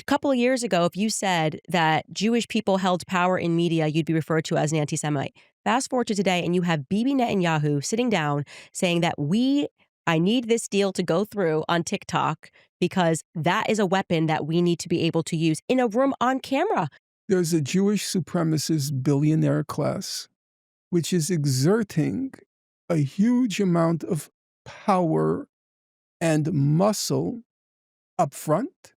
couple of years ago, if you said that Jewish people held power in media, you'd be referred to as an anti-Semite. Fast forward to today, and you have Bibi Netanyahu sitting down saying that I need this deal to go through on TikTok because that is a weapon that we need to be able to use in a room on camera. There's a Jewish supremacist billionaire class which is exerting a huge amount of power and muscle up front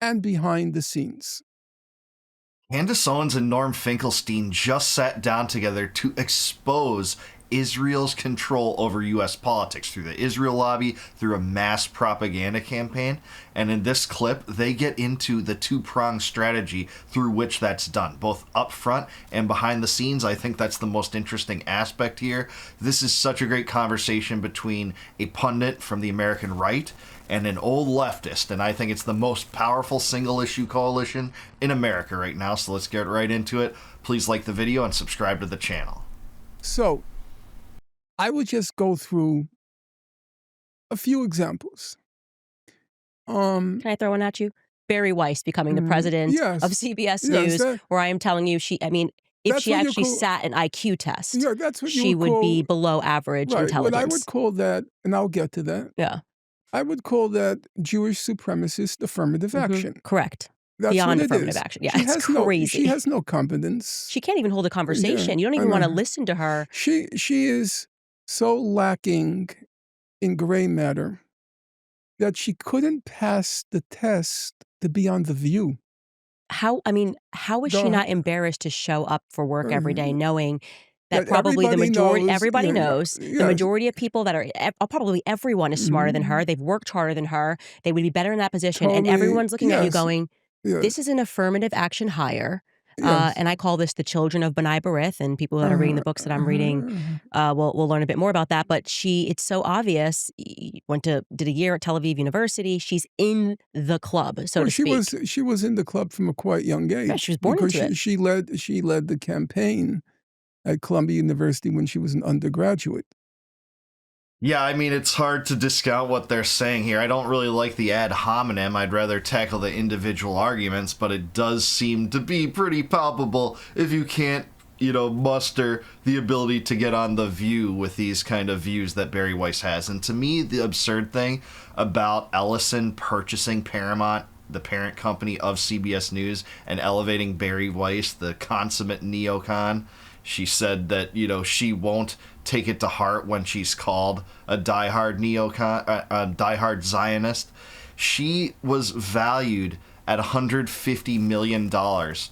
and behind the scenes. Candace Owens and Norm Finkelstein just sat down together to expose Israel's control over U.S. politics through the Israel lobby, through a mass propaganda campaign. And in this clip, they get into the two-pronged strategy through which that's done, both up front and behind the scenes. I think that's the most interesting aspect here. This is such a great conversation between a pundit from the American right and an old leftist, and I think it's the most powerful single-issue coalition in America right now, so let's get right into it. Please like the video and subscribe to the channel. So, I would just go through a few examples. Can I throw one at you? Barry Weiss becoming the president of CBS News, where I am telling you, if she actually sat an IQ test, she would be below average intelligence. What I would call that, and I'll get to that. Yeah. I would call that Jewish supremacist affirmative action. Correct. That's beyond what affirmative action. Yeah, it's crazy. She has no competence. She can't even hold a conversation. You don't even want to listen to her. She is so lacking in gray matter that she couldn't pass the test to be on The View. How is she not embarrassed to show up for work every day knowing that probably the majority, everybody knows, the majority of people that are, probably everyone is smarter than her. They've worked harder than her. They would be better in that position. And everyone's looking at you going, this is an affirmative action hire. And I call this the children of B'nai B'rith, and people that are reading the books that I'm reading will learn a bit more about that. But it's so obvious. Did a year at Tel Aviv University. She's in the club, so to speak. She was in the club from a quite young age. Yeah, she was born into it. She led the campaign at Columbia University when she was an undergraduate. Yeah, I mean, it's hard to discount what they're saying here. I don't really like the ad hominem. I'd rather tackle the individual arguments, but it does seem to be pretty palpable if you can't, muster the ability to get on The View with these kind of views that Barry Weiss has. And to me, the absurd thing about Ellison purchasing Paramount, the parent company of CBS News, and elevating Barry Weiss, the consummate neocon, she said that, she won't take it to heart when she's called a diehard neocon, a diehard Zionist. She was valued at $150 million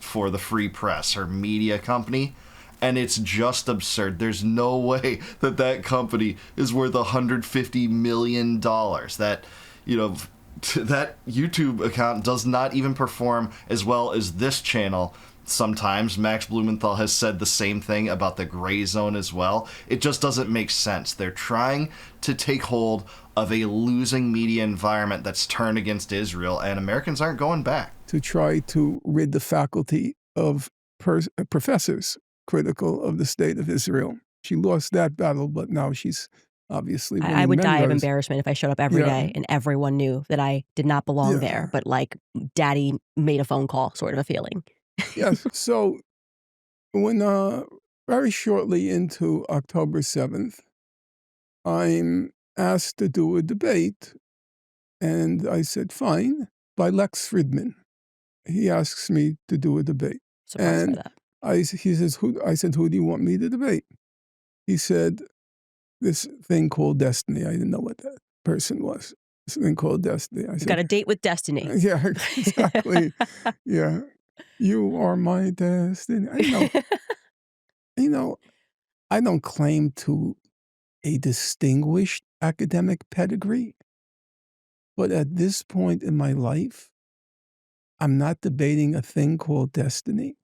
for the Free Press, her media company. And it's just absurd. There's no way that company is worth $150 million. That, that YouTube account does not even perform as well as this channel. Sometimes Max Blumenthal has said the same thing about the gray zone as well. It just doesn't make sense. They're trying to take hold of a losing media environment that's turned against Israel, and Americans aren't going back. To try to rid the faculty of professors critical of the state of Israel. She lost that battle, but now she's obviously winning. I would die of embarrassment if I showed up every day and everyone knew that I did not belong there, but daddy made a phone call sort of a feeling. Yes. So when very shortly into October 7th, I'm asked to do a debate, and I said, fine, by Lex Fridman. He asks me to do a debate. Surprised by that. I said, who do you want me to debate? He said, this thing called destiny. I didn't know what that person was. This thing called destiny. I said, got a date with destiny. Yeah, exactly. Yeah. You are my destiny. I don't claim to a distinguished academic pedigree, but at this point in my life, I'm not debating a thing called destiny.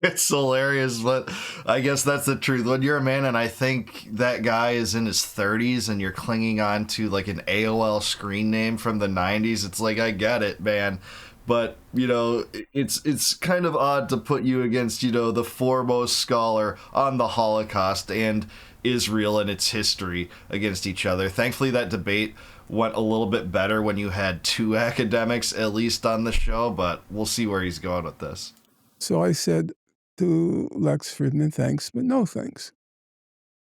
It's hilarious, but I guess that's the truth. When you're a man, and I think that guy is in his 30s, and you're clinging on to an AOL screen name from the 90s, it's I get it, man. But, it's kind of odd to put you against, the foremost scholar on the Holocaust and Israel and its history against each other. Thankfully, that debate went a little bit better when you had two academics at least on the show, but we'll see where he's going with this. So I said to Lex Fridman, thanks, but no thanks.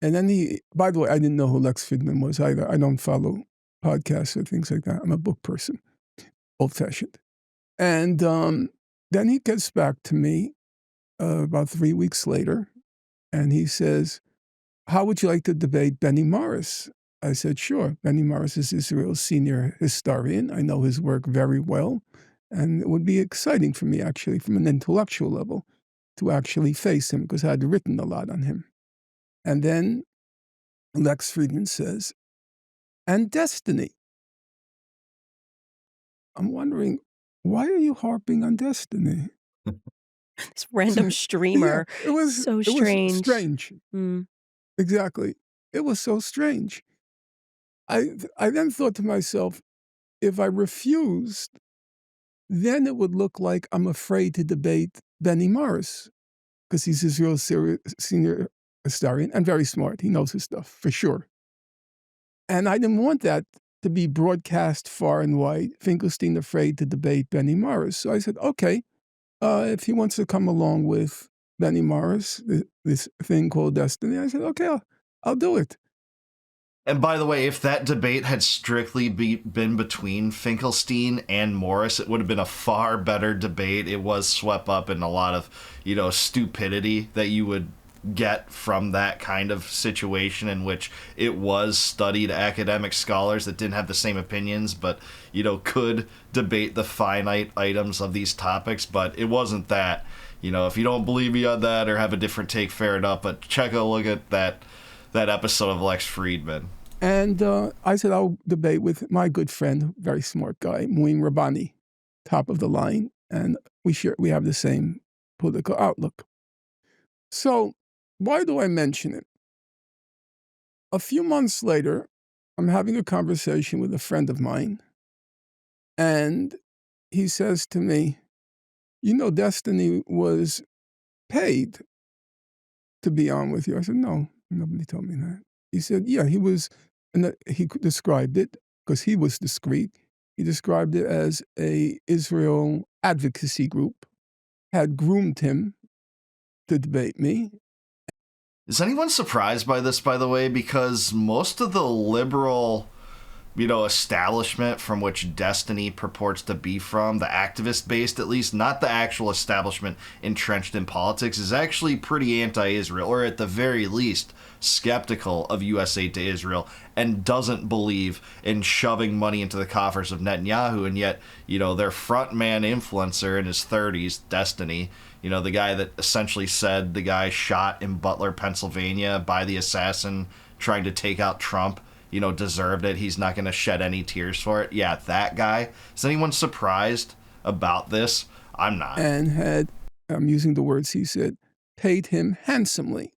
And then by the way, I didn't know who Lex Fridman was either. I don't follow podcasts or things like that. I'm a book person, old-fashioned. And then he gets back to me about 3 weeks later, and he says, how would you like to debate Benny Morris? I said, sure. Benny Morris is Israel's senior historian. I know his work very well, and it would be exciting for me, actually, from an intellectual level, to actually face him, because I had written a lot on him. And then Lex Fridman says, and Destiny. I'm wondering, why are you harping on Destiny? This random streamer. Yeah, it was so strange. Was strange. Exactly. It was so strange. I then thought to myself, if I refused, then it would look like I'm afraid to debate Benny Morris, because he's Israel's senior historian and very smart. He knows his stuff, for sure. And I didn't want that to be broadcast far and wide, Finkelstein afraid to debate Benny Morris. So I said, okay, if he wants to come along with Benny Morris, this thing called Destiny, I said, okay, I'll do it. And by the way, if that debate had strictly been between Finkelstein and Morris, it would have been a far better debate. It was swept up in a lot of, stupidity that you would get from that kind of situation, in which it was studied academic scholars that didn't have the same opinions, but, could debate the finite items of these topics. But it wasn't that. If you don't believe me on that or have a different take, fair enough, but check a look at that episode of Lex Fridman. And I said, I'll debate with my good friend, very smart guy, Muin Rabbani, top of the line, and we have the same political outlook. So why do I mention it? A few months later, I'm having a conversation with a friend of mine, and he says to me, Destiny was paid to be on with you. I said, no, nobody told me that. He said, yeah, he was, and he described it, because he was discreet, he described it as a Israel advocacy group had groomed him to debate me. Is anyone surprised by this, by the way? Because most of the liberal, establishment from which Destiny purports to be from, the activist-based at least, not the actual establishment entrenched in politics, is actually pretty anti-Israel, or at the very least skeptical of U.S. aid to Israel, and doesn't believe in shoving money into the coffers of Netanyahu. And yet, their frontman influencer in his 30s, Destiny, the guy that essentially said the guy shot in Butler, Pennsylvania by the assassin trying to take out Trump, deserved it. He's not going to shed any tears for it. Yeah, that guy. Is anyone surprised about this? I'm not. And I'm using the words he said, paid him handsomely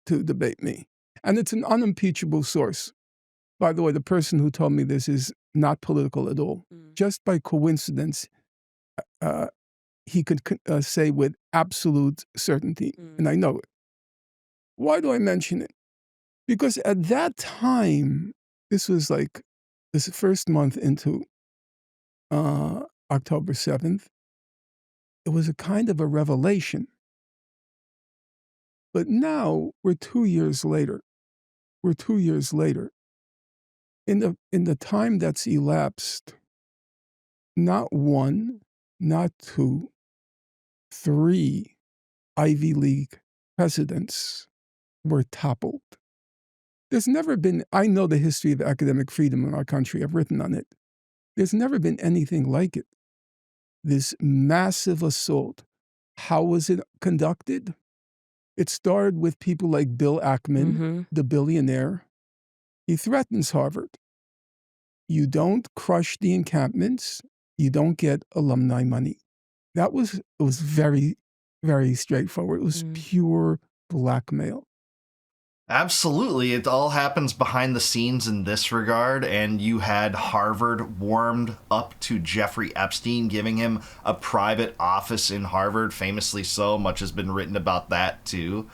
to debate me. And it's an unimpeachable source. By the way, the person who told me this is not political at all. Just by coincidence, he could say with absolute certainty, and I know it. Why do I mention it? Because at that time, this was like this first month into October 7th, it was a kind of a revelation. But now we're 2 years later. We're 2 years later. In the time that's elapsed, not one, not two, 3 Ivy League presidents were toppled. There's never been, I know the history of academic freedom in our country, I've written on it. There's never been anything like it. This massive assault. How was it conducted? It started with people like Bill Ackman, the billionaire. He threatens Harvard. You don't crush the encampments, you don't get alumni money. It was very, very straightforward. It was pure blackmail. Absolutely. It all happens behind the scenes in this regard, and you had Harvard warmed up to Jeffrey Epstein, giving him a private office in Harvard, famously so. Much has been written about that, too.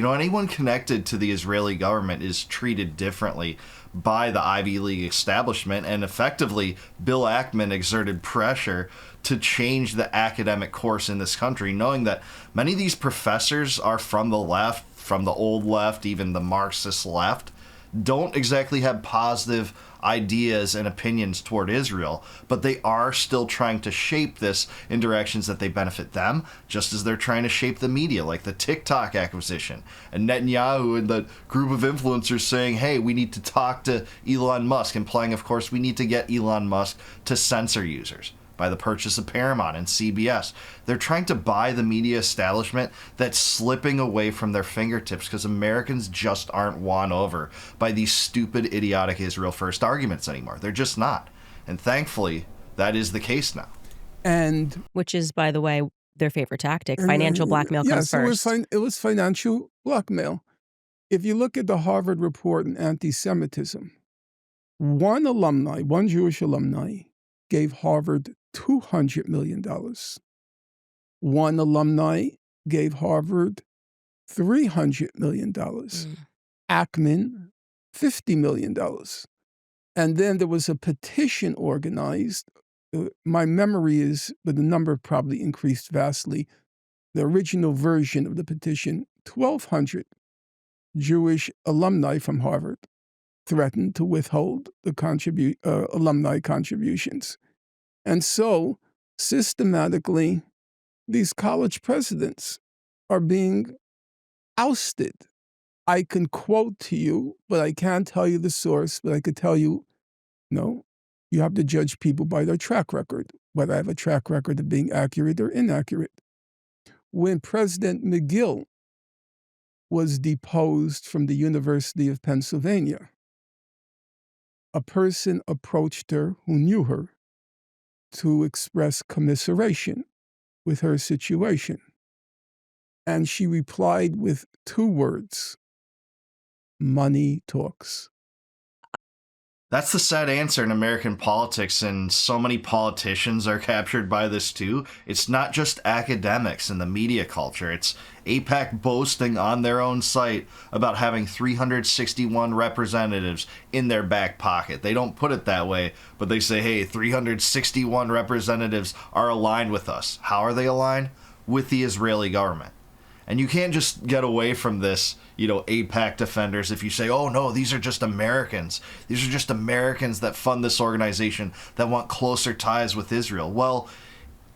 Anyone connected to the Israeli government is treated differently by the Ivy League establishment, and effectively Bill Ackman exerted pressure to change the academic course in this country, knowing that many of these professors are from the left, from the old left, even the Marxist left, don't exactly have positive ideas and opinions toward Israel, but they are still trying to shape this in directions that they benefit them, just as they're trying to shape the media, like the TikTok acquisition. And Netanyahu and the group of influencers saying, hey, we need to talk to Elon Musk, implying, of course, we need to get Elon Musk to censor users by the purchase of Paramount and CBS. They're trying to buy the media establishment that's slipping away from their fingertips because Americans just aren't won over by these stupid, idiotic Israel first arguments anymore. They're just not. And thankfully, that is the case now. And which is, by the way, their favorite tactic. Financial blackmail comes first. It was financial blackmail. If you look at the Harvard report on anti-Semitism, one Jewish alumni, gave Harvard $200 million. One alumni gave Harvard $300 million. Ackman, $50 million. And then there was a petition organized. My memory is, but the number probably increased vastly. The original version of the petition, 1,200 Jewish alumni from Harvard threatened to withhold the alumni contributions. And so, systematically, these college presidents are being ousted. I can quote to you, but I can't tell you the source, but I could tell you, no, you have to judge people by their track record, whether I have a track record of being accurate or inaccurate. When President McGill was deposed from the University of Pennsylvania, a person approached her who knew her to express commiseration with her situation. And she replied with 2 words: money talks. That's the sad answer in American politics, and so many politicians are captured by this too. It's not just academics and the media culture. It's AIPAC boasting on their own site about having 361 representatives in their back pocket. They don't put it that way, but they say, hey, 361 representatives are aligned with us. How are they aligned? With the Israeli government. And you can't just get away from this, AIPAC defenders, if you say, oh no, these are just Americans. These are just Americans that fund this organization that want closer ties with Israel. Well,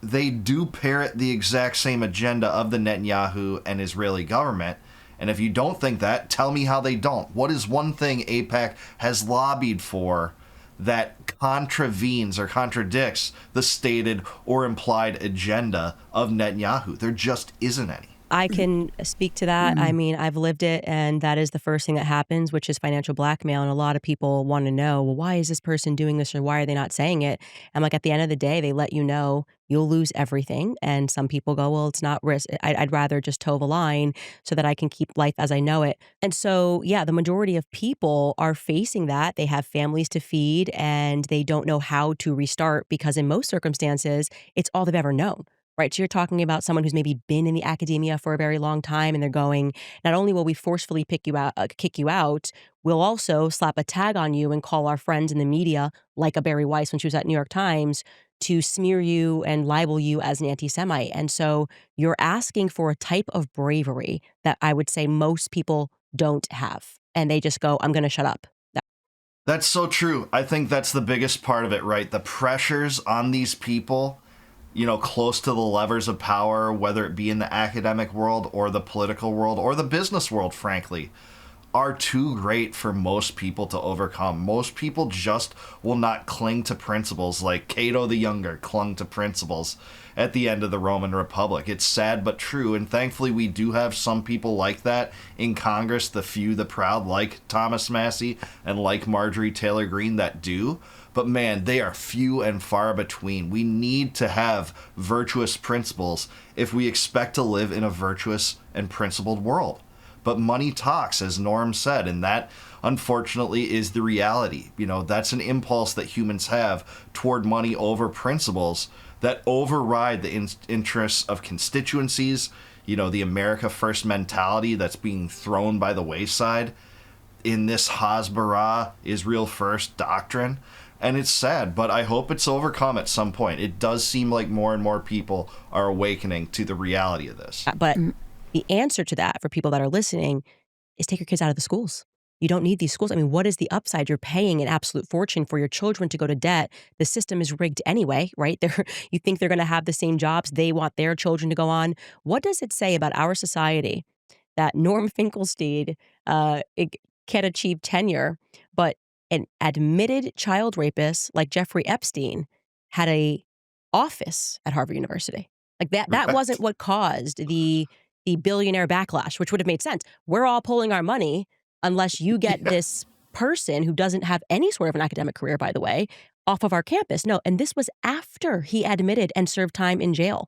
they do parrot the exact same agenda of the Netanyahu and Israeli government. And if you don't think that, tell me how they don't. What is one thing AIPAC has lobbied for that contravenes or contradicts the stated or implied agenda of Netanyahu? There just isn't any. I can speak to that. I mean, I've lived it, and that is the first thing that happens, which is financial blackmail. And a lot of people want to know, well, why is this person doing this, or why are they not saying it? And like, at the end of the day, they let you know you'll lose everything. And some people go, well, it's not risk. I'd rather just toe the line so that I can keep life as I know it. And so, yeah, the majority of people are facing that. They have families to feed, and they don't know how to restart because in most circumstances, it's all they've ever known. Right. So you're talking about someone who's maybe been in the academia for a very long time, and they're going, not only will we forcefully kick you out, we'll also slap a tag on you and call our friends in the media, like a Barry Weiss when she was at New York Times, to smear you and libel you as an anti-Semite. And so you're asking for a type of bravery that I would say most people don't have. And they just go, I'm going to shut up. That's so true. I think that's the biggest part of it, right? The pressures on these people, close to the levers of power, whether it be in the academic world or the political world or the business world, frankly, are too great for most people to overcome. Most people just will not cling to principles like Cato the Younger clung to principles at the end of the Roman Republic. It's sad but true, and thankfully we do have some people like that in Congress, the few, the proud, like Thomas Massie and like Marjorie Taylor Greene, that do. But man, they are few and far between. We need to have virtuous principles if we expect to live in a virtuous and principled world. But money talks, as Norm said, and that, unfortunately, is the reality. That's an impulse that humans have toward money over principles that override the interests of constituencies, the America First mentality that's being thrown by the wayside in this Hasbara, Israel First doctrine. And it's sad, but I hope it's overcome at some point. It does seem like more and more people are awakening to the reality of this. But the answer to that for people that are listening is take your kids out of the schools. You don't need these schools. I mean, what is the upside? You're paying an absolute fortune for your children to go to debt. The system is rigged anyway, right? You think they're going to have the same jobs. They want their children to go on. What does it say about our society that Norm Finkelstein can achieve tenure, but an admitted child rapist like Jeffrey Epstein had a office at Harvard University? Like that wasn't what caused the billionaire backlash, which would have made sense. We're all pulling our money unless you get this person who doesn't have any sort of an academic career, by the way, off of our campus. No, and this was after he admitted and served time in jail.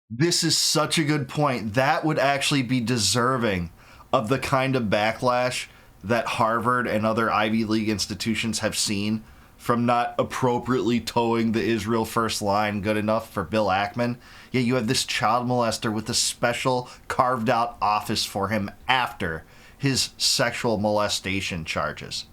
This is such a good point. That would actually be deserving of the kind of backlash that Harvard and other Ivy League institutions have seen from not appropriately towing the Israel First line good enough for Bill Ackman. Yeah, you have this child molester with a special carved out office for him after his sexual molestation charges.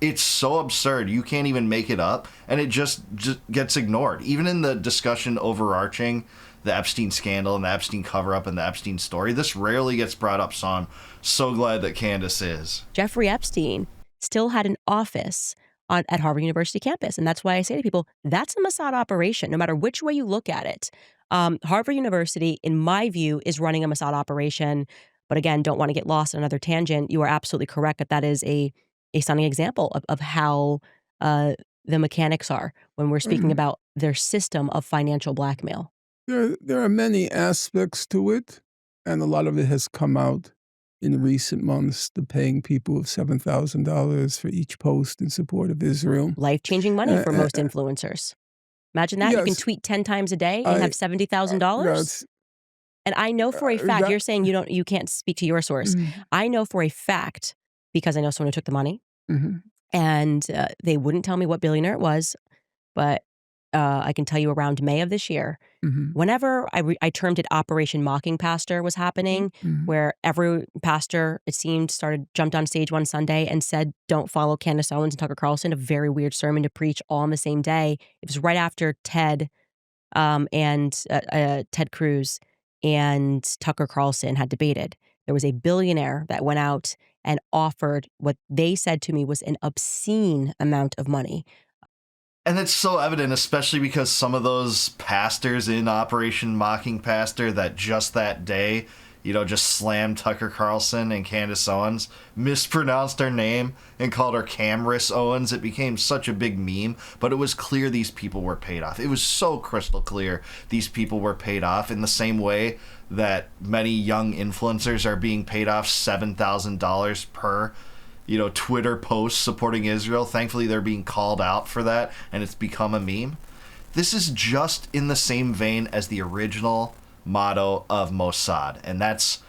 It's so absurd, you can't even make it up, and it just gets ignored. Even in the discussion overarching the Epstein scandal and the Epstein cover-up and the Epstein story, this rarely gets brought up, so I'm so glad that Candace is. Jeffrey Epstein still had an office at Harvard University campus, and that's why I say to people, that's a Mossad operation, no matter which way you look at it. Harvard University, in my view, is running a Mossad operation, but again, don't want to get lost on another tangent. You are absolutely correct that is a stunning example of how the mechanics are when we're speaking about their system of financial blackmail. There are many aspects to it, and a lot of it has come out in recent months, the paying people of $7,000 for each post in support of Israel. Life-changing money for most influencers. Imagine that. Yes. You can tweet 10 times a day and have $70,000. And I know for a fact, you're saying you can't speak to your source. I know for a fact, because I know someone who took the money, and they wouldn't tell me what billionaire it was, but I can tell you around May of this year, whenever I termed it Operation Mocking Pastor was happening, where every pastor, it seemed, jumped on stage one Sunday and said, don't follow Candace Owens and Tucker Carlson, a very weird sermon to preach all on the same day. It was right after Ted Cruz and Tucker Carlson had debated. There was a billionaire that went out and offered what they said to me was an obscene amount of money. And it's so evident, especially because some of those pastors in Operation Mocking Pastor that just that day, just slammed Tucker Carlson and Candace Owens, mispronounced her name and called her Camrys Owens. It became such a big meme, but it was clear these people were paid off. It was so crystal clear these people were paid off in the same way that many young influencers are being paid off $7,000 per Twitter posts supporting Israel. Thankfully, they're being called out for that, and it's become a meme. This is just in the same vein as the original motto of Mossad, and that's,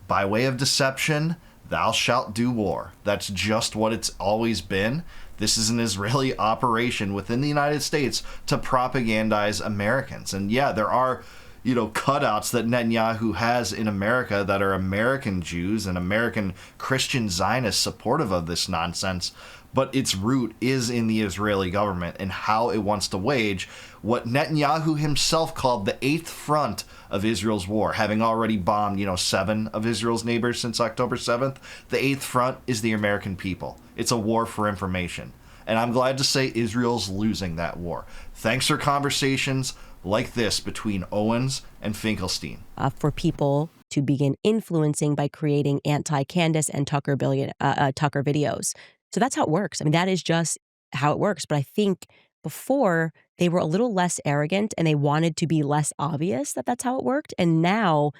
by way of deception, thou shalt do war. That's just what it's always been. This is an Israeli operation within the United States to propagandize Americans. And yeah, there are cutouts that Netanyahu has in America that are American Jews and American Christian Zionists supportive of this nonsense, but its root is in the Israeli government and how it wants to wage what Netanyahu himself called the eighth front of Israel's war, having already bombed, 7 of Israel's neighbors since October 7th. The eighth front is the American people. It's a war for information. And I'm glad to say Israel's losing that war. Thanks for conversations like this between Owens and Finkelstein. For people to begin influencing by creating anti-Candace and Tucker videos. So that's how it works. I mean, that is just how it works. But I think before they were a little less arrogant and they wanted to be less obvious that that's how it worked. And now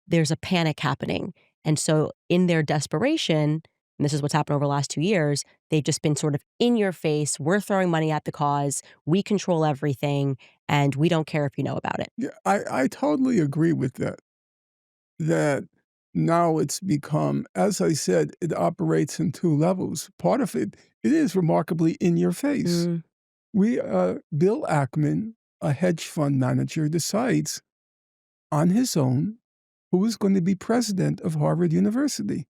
there's a panic happening. And so in their desperation, and this is what's happened over the last 2 years, they've just been sort of in your face. We're throwing money at the cause. We control everything. And we don't care if you know about it. Yeah, I totally agree with that. That now it's become, as I said, it operates in 2 levels. Part of it is remarkably in your face. Bill Ackman, a hedge fund manager, decides on his own who is going to be president of Harvard University.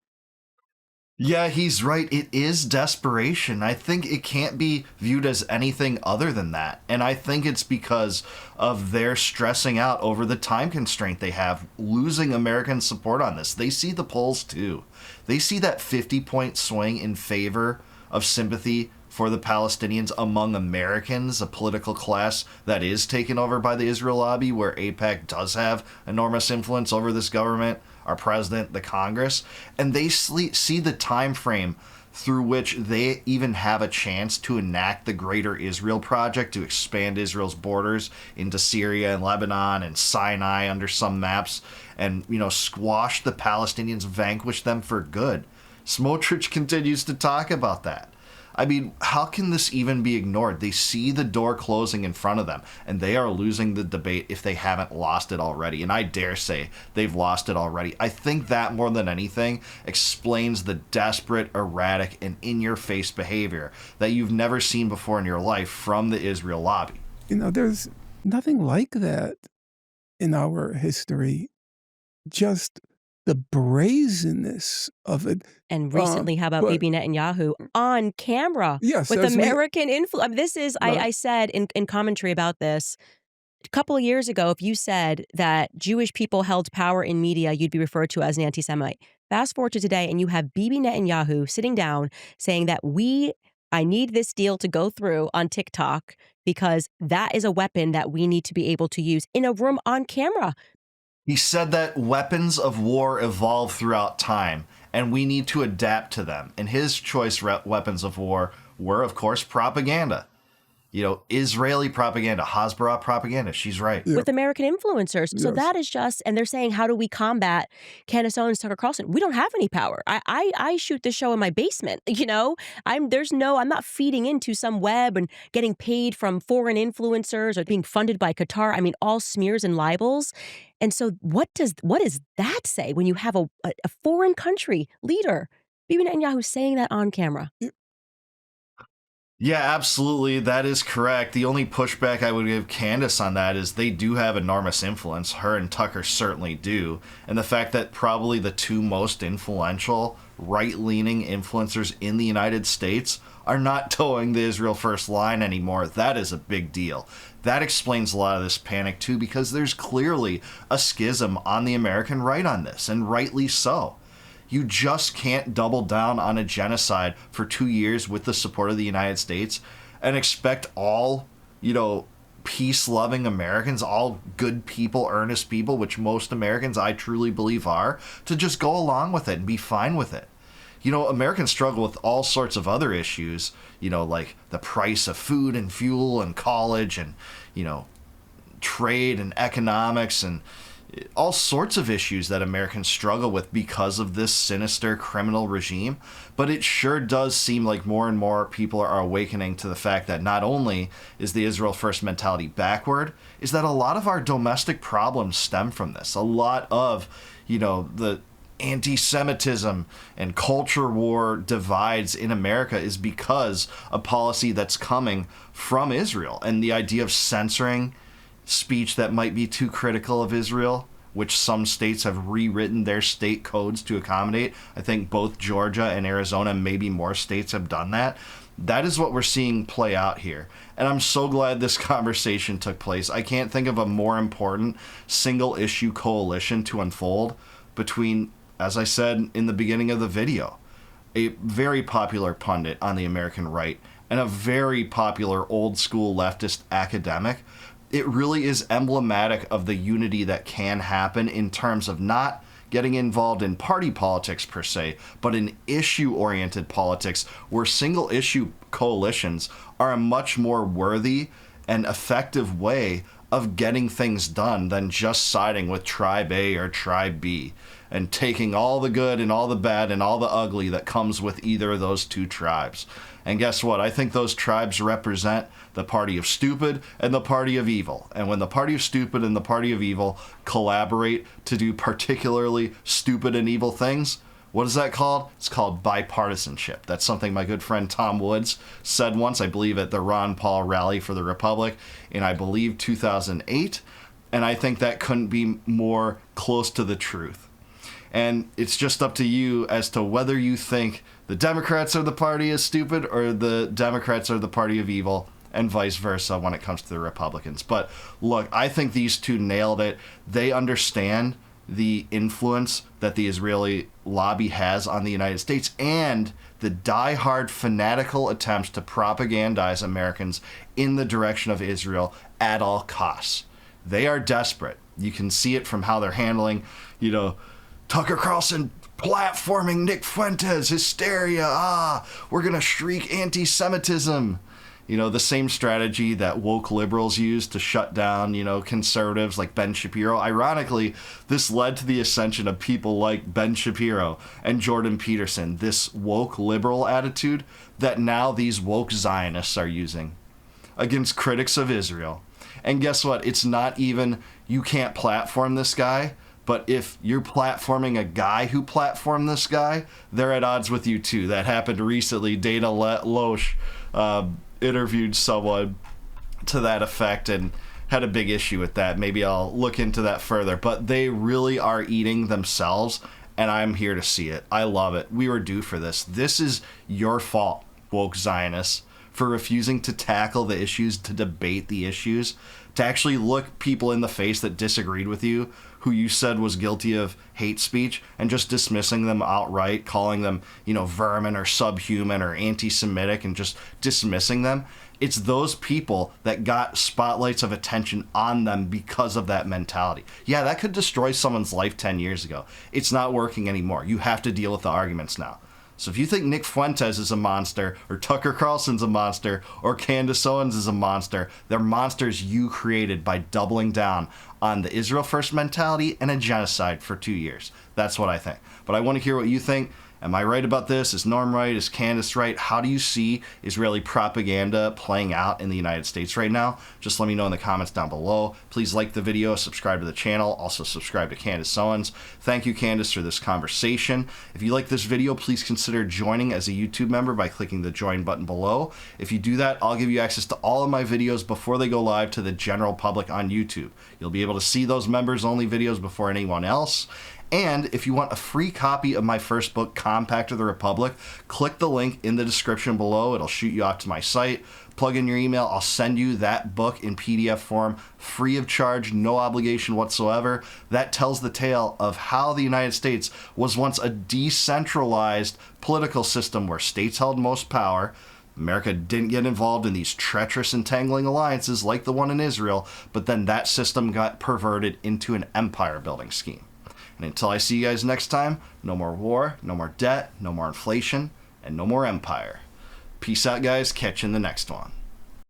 Yeah, he's right. It is desperation. I think it can't be viewed as anything other than that. And I think it's because of their stressing out over the time constraint they have, losing American support on this. They see the polls too. They see that 50-point swing in favor of sympathy for the Palestinians among Americans, a political class that is taken over by the Israel lobby, where AIPAC does have enormous influence over this government, our president, the Congress, and they see the time frame through which they even have a chance to enact the Greater Israel Project to expand Israel's borders into Syria and Lebanon and Sinai under some maps and, squash the Palestinians, vanquish them for good. Smotrich continues to talk about that. I mean, how can this even be ignored? They see the door closing in front of them, and they are losing the debate if they haven't lost it already. And I dare say they've lost it already. I think that, more than anything, explains the desperate, erratic, and in-your-face behavior that you've never seen before in your life from the Israel lobby. There's nothing like that in our history. Just the brazenness of it. And recently, how about Bibi Netanyahu on camera with American influence? This is, I said in commentary about this, a couple of years ago, if you said that Jewish people held power in media, you'd be referred to as an anti-Semite. Fast forward to today, and you have Bibi Netanyahu sitting down saying that I need this deal to go through on TikTok because that is a weapon that we need to be able to use in a room on camera. He said that weapons of war evolve throughout time, and we need to adapt to them. And his choice weapons of war were, of course, propaganda. Israeli propaganda, Hasbara propaganda. She's right. With American influencers. Yes. So that is just, and they're saying, how do we combat Candace Owens, Tucker Carlson? We don't have any power. I shoot this show in my basement. I'm not feeding into some web and getting paid from foreign influencers or being funded by Qatar. I mean, all smears and libels. And so what does that say when you have a foreign country leader, Bibi Netanyahu, saying that on camera? Yeah, absolutely. That is correct. The only pushback I would give Candace on that is they do have enormous influence. Her and Tucker certainly do. And the fact that probably the two most influential right-leaning influencers in the United States are not towing the Israel First line anymore, that is a big deal. That explains a lot of this panic, too, because there's clearly a schism on the American right on this, and rightly so. You just can't double down on a genocide for 2 years with the support of the United States and expect all, peace-loving Americans, all good people, earnest people, which most Americans I truly believe are, to just go along with it and be fine with it. Americans struggle with all sorts of other issues, like the price of food and fuel and college and, trade and economics and all sorts of issues that Americans struggle with because of this sinister criminal regime. But it sure does seem like more and more people are awakening to the fact that not only is the Israel First mentality backward, is that a lot of our domestic problems stem from this. A lot of, the anti-Semitism and culture war divides in America is because of policy that's coming from Israel. And the idea of censoring speech that might be too critical of Israel, which some states have rewritten their state codes to accommodate. I think both Georgia and Arizona, maybe more states, have done that. That is what we're seeing play out here. And I'm so glad this conversation took place. I can't think of a more important single issue coalition to unfold between, as I said in the beginning of the video, a very popular pundit on the American right and a very popular old school leftist academic. It really is emblematic of the unity that can happen in terms of not getting involved in party politics per se, but in issue-oriented politics where single-issue coalitions are a much more worthy and effective way of getting things done than just siding with Tribe A or Tribe B and taking all the good and all the bad and all the ugly that comes with either of those two tribes. And guess what? I think those tribes represent the party of stupid and the party of evil. And when the party of stupid and the party of evil collaborate to do particularly stupid and evil things, what is that called? It's called bipartisanship. That's something my good friend Tom Woods said once, I believe, at the Ron Paul Rally for the Republic in, I believe, 2008. And I think that couldn't be more close to the truth. And it's just up to you as to whether you think the Democrats are the party is stupid or the Democrats are the party of evil, and vice versa when it comes to the Republicans. But look, I think these two nailed it. They understand the influence that the Israeli lobby has on the United States and the diehard fanatical attempts to propagandize Americans in the direction of Israel at all costs. They are desperate. You can see it from how they're handling, Tucker Carlson platforming Nick Fuentes, hysteria, we're going to shriek anti-Semitism. The same strategy that woke liberals use to shut down, conservatives like Ben Shapiro. Ironically, this led to the ascension of people like Ben Shapiro and Jordan Peterson, this woke liberal attitude that now these woke Zionists are using against critics of Israel. And guess what? It's not even, you can't platform this guy, but if you're platforming a guy who platformed this guy, they're at odds with you too. That happened recently. Dana Loesch interviewed someone to that effect and had a big issue with that. Maybe I'll look into that further. But they really are eating themselves, and I'm here to see it. I love it. We were due for this. This is your fault, woke Zionists, for refusing to tackle the issues, to debate the issues, to actually look people in the face that disagreed with you, who you said was guilty of hate speech, and just dismissing them outright, calling them, vermin or subhuman or anti-Semitic, and just dismissing them. It's those people that got spotlights of attention on them because of that mentality. Yeah, that could destroy someone's life 10 years ago. It's not working anymore. You have to deal with the arguments now. So if you think Nick Fuentes is a monster, or Tucker Carlson's a monster, or Candace Owens is a monster, they're monsters you created by doubling down on the Israel First mentality and a genocide for 2 years. That's what I think. But I want to hear what you think. Am I right about this? Is Norm right? Is Candace right? How do you see Israeli propaganda playing out in the United States right now? Just let me know in the comments down below. Please like the video, subscribe to the channel, also subscribe to Candace Owens. Thank you, Candace, for this conversation. If you like this video, please consider joining as a YouTube member by clicking the join button below. If you do that, I'll give you access to all of my videos before they go live to the general public on YouTube. You'll be able to see those members-only videos before anyone else. And if you want a free copy of my first book, Compact of the Republic, click the link in the description below. It'll shoot you off to my site. Plug in your email. I'll send you that book in PDF form, free of charge, no obligation whatsoever. That tells the tale of how the United States was once a decentralized political system where states held most power. America didn't get involved in these treacherous entangling alliances like the one in Israel, but then that system got perverted into an empire-building scheme. And until I see you guys next time, no more war, no more debt, no more inflation, and no more empire. Peace out, guys. Catch you in the next one.